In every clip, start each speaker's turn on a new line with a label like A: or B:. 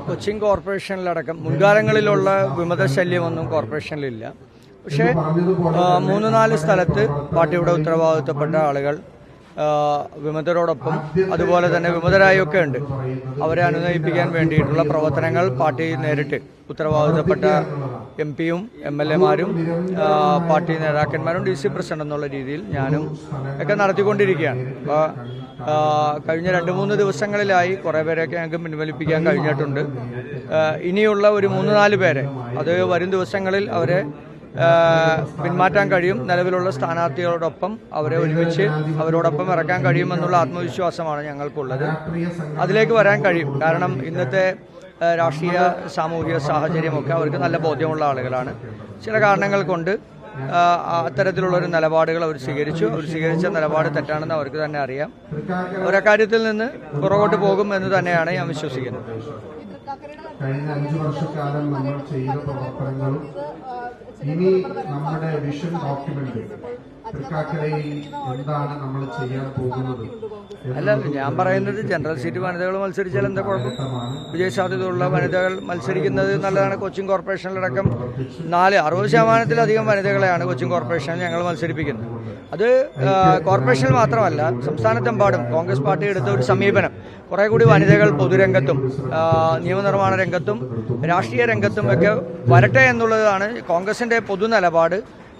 A: കൊച്ചിൻ കോർപ്പറേഷനിലടക്കം മുൻകാലങ്ങളിലുള്ള വിമതശല്യമൊന്നും കോർപ്പറേഷനിലില്ല. പക്ഷേ 3-4 സ്ഥലത്ത് പാർട്ടിയുടെ ഉത്തരവാദിത്തപ്പെട്ട ആളുകൾ വിമതരോടൊപ്പം അതുപോലെ തന്നെ വിമതരായൊക്കെ ഉണ്ട്. അവരെ അനുനയിപ്പിക്കാൻ വേണ്ടിയിട്ടുള്ള പ്രവർത്തനങ്ങൾ പാർട്ടി നേരിട്ട് ഉത്തരവാദിത്തപ്പെട്ട MP-യും MLA-മാരും പാർട്ടി നേതാക്കന്മാരും DC പ്രസിഡന്റ് എന്നുള്ള രീതിയിൽ ഞാനും ഒക്കെ നടത്തിക്കൊണ്ടിരിക്കുകയാണ്. അപ്പോൾ കഴിഞ്ഞ 2-3 ദിവസങ്ങളിലായി കുറേ പേരെയൊക്കെ ഞങ്ങൾക്ക് പിൻവലിപ്പിക്കാൻ കഴിഞ്ഞിട്ടുണ്ട്. ഇനിയുള്ള ഒരു 3-4 പേരെ അത് വരും ദിവസങ്ങളിൽ അവരെ പിന്മാറ്റാൻ കഴിയും. നിലവിലുള്ള സ്ഥാനാർത്ഥികളോടൊപ്പം അവരെ ഒരുമിച്ച് അവരോടൊപ്പം ഇറക്കാൻ കഴിയുമെന്നുള്ള ആത്മവിശ്വാസമാണ് ഞങ്ങൾക്കുള്ളത്. അതിലേക്ക് വരാൻ കഴിയും. കാരണം ഇന്നത്തെ രാഷ്ട്രീയ സാമൂഹിക സാഹചര്യമൊക്കെ അവർക്ക് നല്ല ബോധ്യമുള്ള ആളുകളാണ്. ചില കാരണങ്ങൾ കൊണ്ട് അത്തരത്തിലുള്ളൊരു നിലപാടുകൾ അവർ സ്വീകരിച്ച നിലപാട് തെറ്റാണെന്ന് അവർക്ക് തന്നെ അറിയാം. ഒരക്കാര്യത്തിൽ നിന്ന് പുറകോട്ട് പോകും എന്ന് തന്നെയാണ് ഞാൻ വിശ്വസിക്കുന്നത്.
B: കഴിഞ്ഞ 5 വർഷക്കാലം നമ്മൾ ചെയ്ത പ്രവർത്തനങ്ങളും ഇനി നമ്മുടെ വിഷൻ ഡോക്യുമെന്റ് തൃക്കാക്കരയിൽ എന്താണ് നമ്മൾ ചെയ്യാൻ പോകുന്നത്?
A: അല്ല, ഞാൻ പറയുന്നത് ജനറൽ സീറ്റ് വനിതകൾ മത്സരിച്ചാൽ എന്താ കുഴപ്പം? വിജയസാധ്യതയുള്ള വനിതകൾ മത്സരിക്കുന്നത് നല്ലതാണ്. കൊച്ചിൻ കോർപ്പറേഷനിലടക്കം 60% വനിതകളെയാണ് കൊച്ചിൻ കോർപ്പറേഷനിൽ ഞങ്ങൾ മത്സരിപ്പിക്കുന്നത്. അത് കോർപ്പറേഷനിൽ മാത്രമല്ല, സംസ്ഥാനത്തെമ്പാടും കോൺഗ്രസ് പാർട്ടി എടുത്ത ഒരു സമീപനം കുറെ കൂടി വനിതകൾ പൊതുരംഗത്തും നിയമനിർമ്മാണ രംഗത്തും രാഷ്ട്രീയ രംഗത്തും ഒക്കെ വരട്ടെ എന്നുള്ളതാണ് കോൺഗ്രസിന്റെ പൊതു നിലപാട്.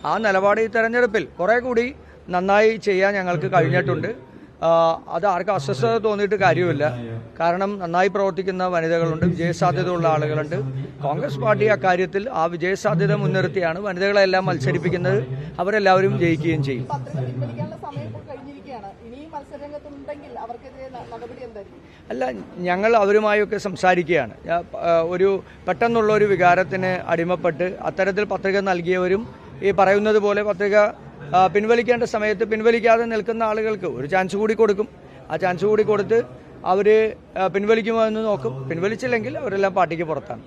A: ആ നിലപാട് ഈ തെരഞ്ഞെടുപ്പിൽ കുറെ കൂടി നന്നായി ചെയ്യാൻ ഞങ്ങൾക്ക് കഴിഞ്ഞിട്ടുണ്ട്. അത് ആർക്കും അസ്വസ്ഥത തോന്നിയിട്ട് കാര്യമില്ല. കാരണം നന്നായി പ്രവർത്തിക്കുന്ന വനിതകളുണ്ട്, വിജയസാധ്യതയുള്ള ആളുകളുണ്ട്. കോൺഗ്രസ് പാർട്ടി അക്കാര്യത്തിൽ ആ വിജയസാധ്യത മുൻനിർത്തിയാണ് വനിതകളെല്ലാം മത്സരിപ്പിക്കുന്നത്. അവരെല്ലാവരും ജയിക്കുകയും ചെയ്യും. അല്ല, ഞങ്ങൾ അവരുമായൊക്കെ സംസാരിക്കുകയാണ്. ഒരു പെട്ടെന്നുള്ള ഒരു വികാരത്തിന് അടിമപ്പെട്ട് അത്തരത്തിൽ പത്രിക നൽകിയവരും ഈ പറയുന്നത് പോലെ പത്രിക പിൻവലിക്കേണ്ട സമയത്ത് പിൻവലിക്കാതെ നിൽക്കുന്ന ആളുകൾക്ക് ഒരു ചാൻസ് കൂടി കൊടുക്കും. ആ ചാൻസ് കൂടി കൊടുത്ത് അവർ പിൻവലിക്കുമോ എന്ന് നോക്കും. പിൻവലിച്ചില്ലെങ്കിൽ അവരെല്ലാം പാർട്ടിക്ക് പുറത്താണ്.